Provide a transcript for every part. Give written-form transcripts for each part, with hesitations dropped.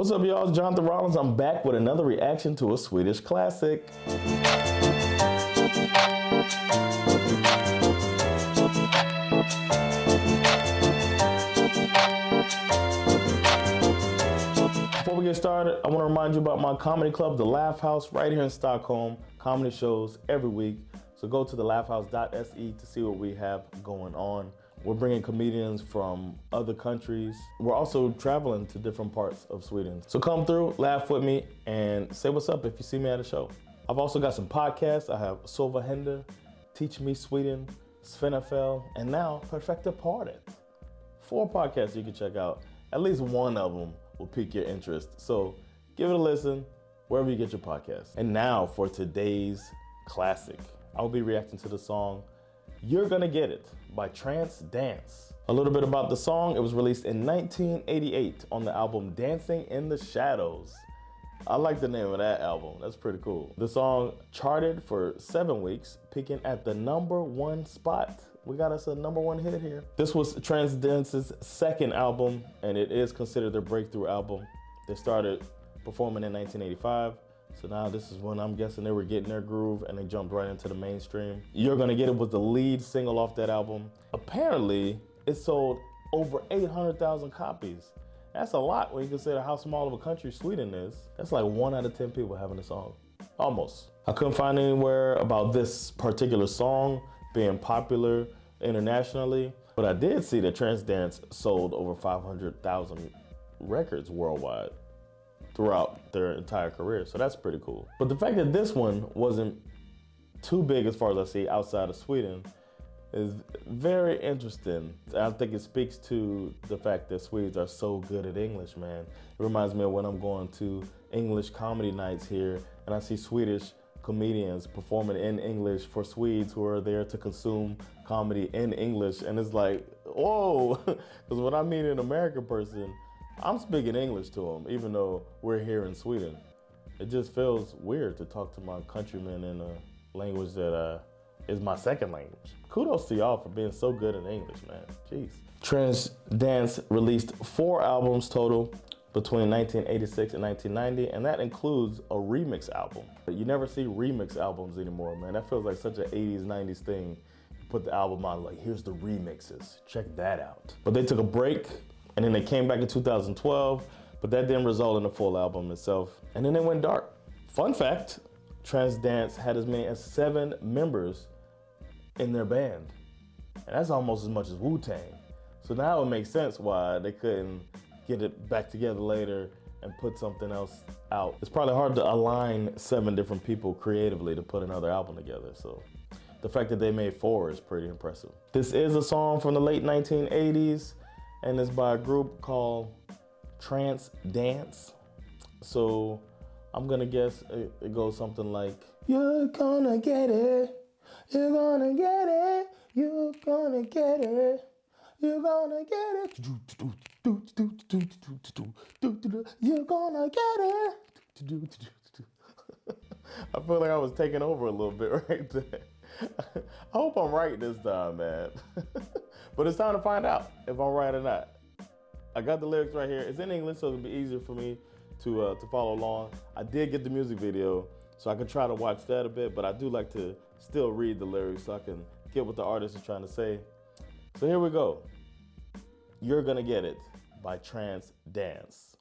What's up, y'all? It's Jonathan Rollins. I'm back with another reaction to a Swedish classic. Before we get started, I want to remind you about my comedy club, The Laugh House, right here in Stockholm. Comedy shows every week. So go to thelaughhouse.se to see what we have going on. We're bringing comedians from other countries. We're also traveling to different parts of Sweden. So come through, laugh with me, and say what's up if you see me at a show. I've also got some podcasts. I have Sova Hender, Teach Me Sweden, Svenska, and now Perfecta Party. 4 podcasts you can check out. At least one of them will pique your interest. So give it a listen wherever you get your podcast. And now for today's classic. I'll be reacting to the song You're Gonna Get It by Trance Dance. A little bit about the song. It was released in 1988 on the album Dancing in the Shadows. I like the name of that album. That's pretty cool. The song charted for 7 weeks, peaking at the #1 spot. We got us a #1 hit here. This was Trance Dance's second album, and it is considered their breakthrough album. They started performing in 1985. So now this is when I'm guessing they were getting their groove and they jumped right into the mainstream. You're Gonna Get It was the lead single off that album. Apparently, it sold over 800,000 copies. That's a lot when you consider how small of a country Sweden is. That's like 1 out of 10 people having a song, almost. I couldn't find anywhere about this particular song being popular internationally, but I did see that Trance Dance sold over 500,000 records worldwide throughout their entire career, so that's pretty cool. But the fact that this one wasn't too big as far as I see outside of Sweden is very interesting. I think it speaks to the fact that Swedes are so good at English, man. It reminds me of when I'm going to English comedy nights here and I see Swedish comedians performing in English for Swedes who are there to consume comedy in English, and it's like, whoa, because when I meet an American person, I'm speaking English to them, even though we're here in Sweden. It just feels weird to talk to my countrymen in a language that is my second language. Kudos to y'all for being so good in English, man. Jeez. Trance Dance released 4 albums total between 1986 and 1990, and that includes a remix album. You never see remix albums anymore, man. That feels like such an 80s, 90s thing. You put the album on, like, here's the remixes. Check that out. But they took a break, and then they came back in 2012, but that didn't result in a full album itself. And then they went dark. Fun fact, Trance Dance had as many as 7 members in their band. And that's almost as much as Wu-Tang. So now it makes sense why they couldn't get it back together later and put something else out. It's probably hard to align 7 different people creatively to put another album together. So the fact that they made 4 is pretty impressive. This is a song from the late 1980s. And it's by a group called Trance Dance. So I'm gonna guess it goes something like, you're gonna get it, you're gonna get it, you're gonna get it, you're gonna get it, you're gonna get it. I feel like I was taking over a little bit right there. I hope I'm right this time, man. But it's time to find out if I'm right or not. I got the lyrics right here. It's in English, so it'll be easier for me to follow along. I did get the music video, so I can try to watch that a bit, but I do like to still read the lyrics so I can get what the artist is trying to say. So here we go. You're Gonna Get It by Trance Dance.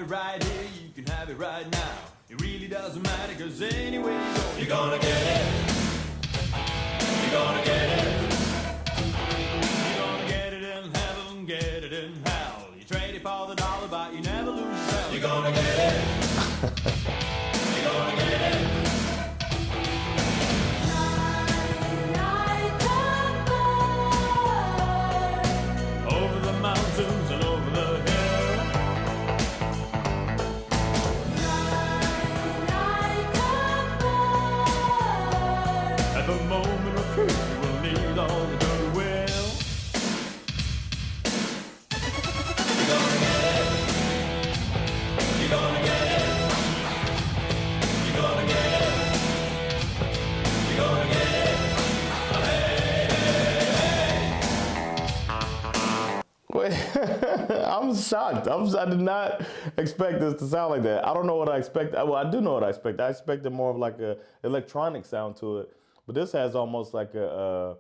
Right here, you can have it right now. It really doesn't matter, cause anyway you're gonna get it. You're gonna get it. You're gonna get it in heaven, get it in hell. You trade it for the dollar, but you never lose yourself. You're gonna get it. You're gonna get it. Over the mountains and over the hills. I'm shocked. I did not expect this to sound like that. I don't know what I expect. Well, I do know what I expect. I expected more of like a electronic sound to it, but this has almost like a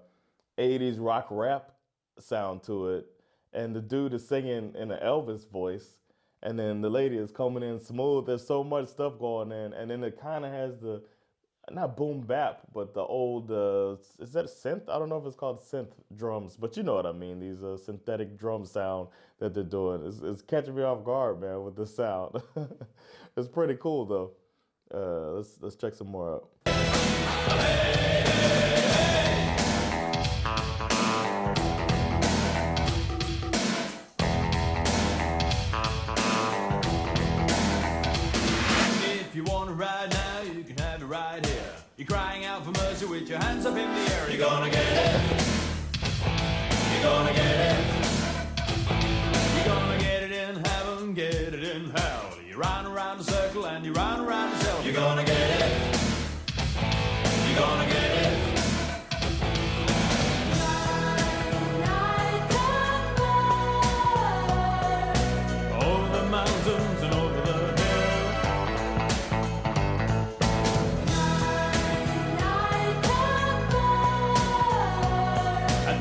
80s rock rap sound to it. And the dude is singing in an Elvis voice, and then the lady is coming in smooth. There's so much stuff going in, and then it kind of has the, not boom bap, but the old, is that synth? I don't know if it's called synth drums, but you know what I mean. These synthetic drum sound that they're doing. It's catching me off guard, man, with the sound. It's pretty cool though. Let's check some more out. If you want it right now, you can have it right here. You're crying out for mercy with your hands up in the air. You're gonna get it. You're gonna get it. You're gonna get it in heaven, get it in hell. You run around the circle and you run around the cell. You're gonna get it. You're gonna get it. Over the mountains and over the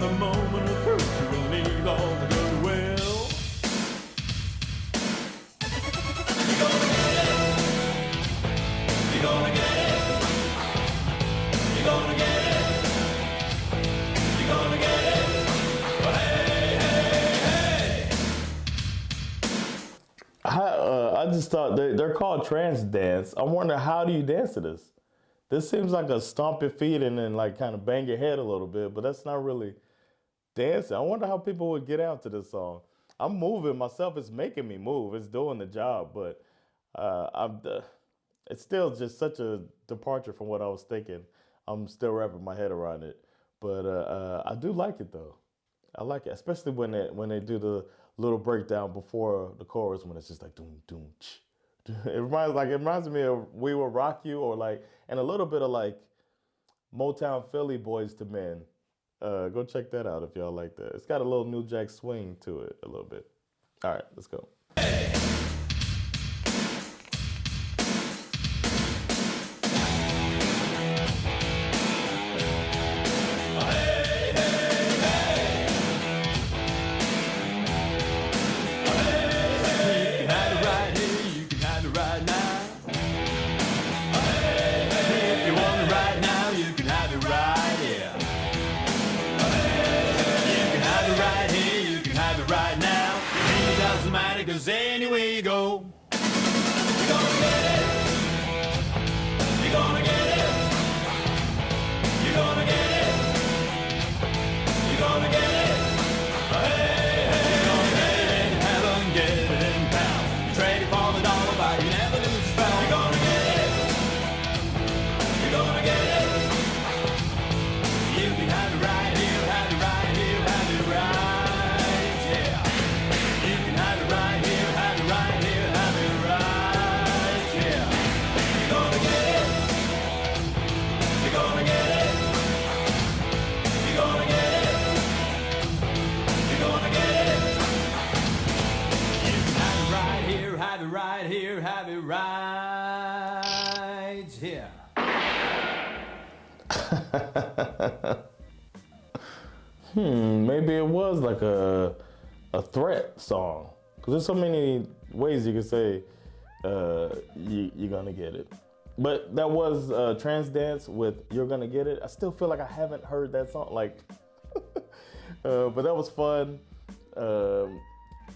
the moment of truth, you will need all the goodwill. You're gonna get it. You're gonna get it. You're gonna get it. You're gonna get it. Well, hey, hey, hey. I just thought they're called Trance Dance. I wonder, how do you dance to this? This seems like a stomp your feet and then like kind of bang your head a little bit, but that's not really dancing. I wonder how people would get out to this song. I'm moving myself. It's making me move. It's doing the job, but it's still just such a departure from what I was thinking. I'm still wrapping my head around it, but I do like it though. I like it, especially when they do the little breakdown before the chorus, when it's just like doom doom. It reminds me of We Will Rock You, or like, and a little bit of like Motown Philly Boys to Men. Go check that out if y'all like that. It's got a little New Jack swing to it a little bit. All right, let's go. Cause anywhere you go, you're gonna get it. You're gonna get it. You're gonna get it. You're gonna get it. Hey, hey, you're gonna get it in heaven, get it in town. You trade it for the dollar, but you never lose the spell. You're gonna get it. You're gonna get it. You can have it right here, have it right here, have it right. Right here, have it right here. Maybe it was like a threat song, because there's so many ways you could say you're gonna get it. But that was Trance Dance with You're Gonna Get It. I still feel like I haven't heard that song, like, but that was fun.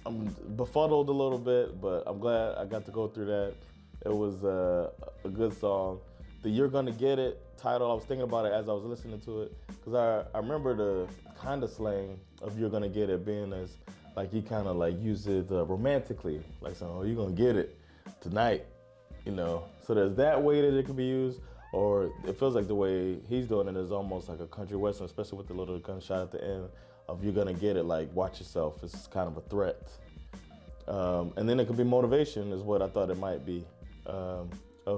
I'm befuddled a little bit, but I'm glad I got to go through that. It was a good song. The You're Gonna Get It title, I was thinking about it as I was listening to it, because I remember the kind of slang of You're Gonna Get It being as, like, he kind of like used it romantically, like saying, oh, you're gonna get it tonight, you know? So there's that way that it can be used, or it feels like the way he's doing it is almost like a country western, especially with the little gunshot at the end of You're Gonna Get It, like, watch yourself. It's kind of a threat. And then it could be motivation is what I thought it might be, of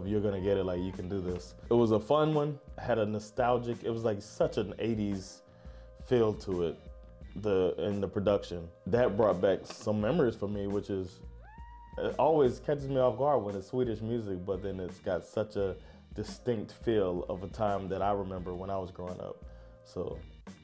You're Gonna Get It, like, you can do this. It was a fun one, had a nostalgic, it was like such an 80s feel to it. in the production. That brought back some memories for me, which is, it always catches me off guard when it's Swedish music, but then it's got such a distinct feel of a time that I remember when I was growing up. So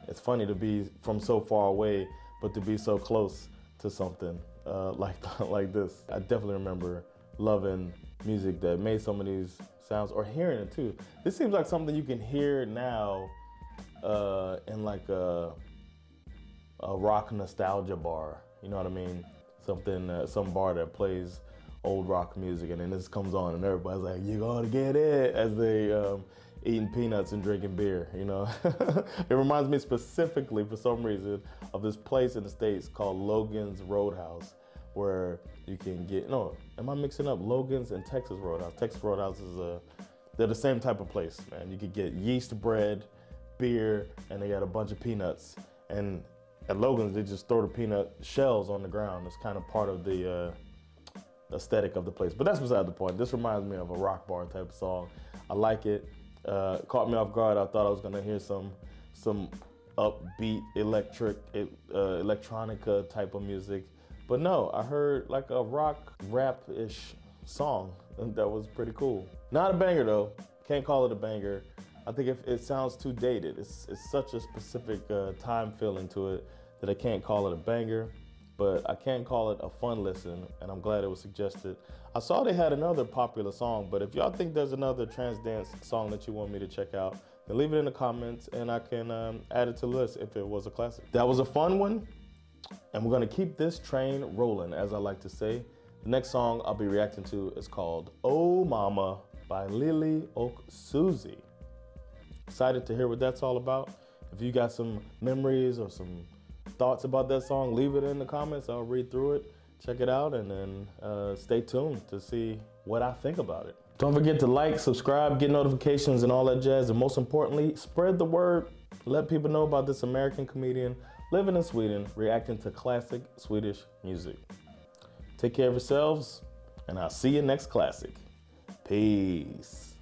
it's funny to be from so far away, but to be so close to something like this. I definitely remember loving music that made some of these sounds, or hearing it too. This seems like something you can hear now in like a rock nostalgia bar. You know what I mean? Something, some bar that plays old rock music, and then this comes on and everybody's like, "You gonna get it," as they eating peanuts and drinking beer, you know? It reminds me specifically, for some reason, of this place in the States called Logan's Roadhouse, where you can get, no, am I mixing up Logan's and Texas Roadhouse? Texas Roadhouse is they're the same type of place, man. You could get yeast bread, beer, and they got a bunch of peanuts. And at Logan's, they just throw the peanut shells on the ground. It's kind of part of the aesthetic of the place. But that's beside the point. This reminds me of a rock bar type of song. I like it. Caught me off guard. I thought I was gonna hear some upbeat electronica type of music, but no, I heard like a rock rap-ish song that was pretty cool. Not a banger though. Can't call it a banger. I think if it sounds too dated. It's such a specific time feeling to it that I can't call it a banger, but I can call it a fun listen, and I'm glad it was suggested. I saw they had another popular song, but if y'all think there's another Trance Dance song that you want me to check out, then leave it in the comments and I can add it to the list if it was a classic. That was a fun one, and we're gonna keep this train rolling, as I like to say. The next song I'll be reacting to is called Oh Mama by Lily Oak Susie. Excited to hear what that's all about. If you got some memories or some thoughts about that song, leave it in the comments. I'll read through it, check it out, and then stay tuned to see what I think about it. Don't forget to like, subscribe, get notifications and all that jazz, and most importantly, spread the word. Let people know about this American comedian living in Sweden, reacting to classic Swedish music. Take care of yourselves, and I'll see you next classic. Peace.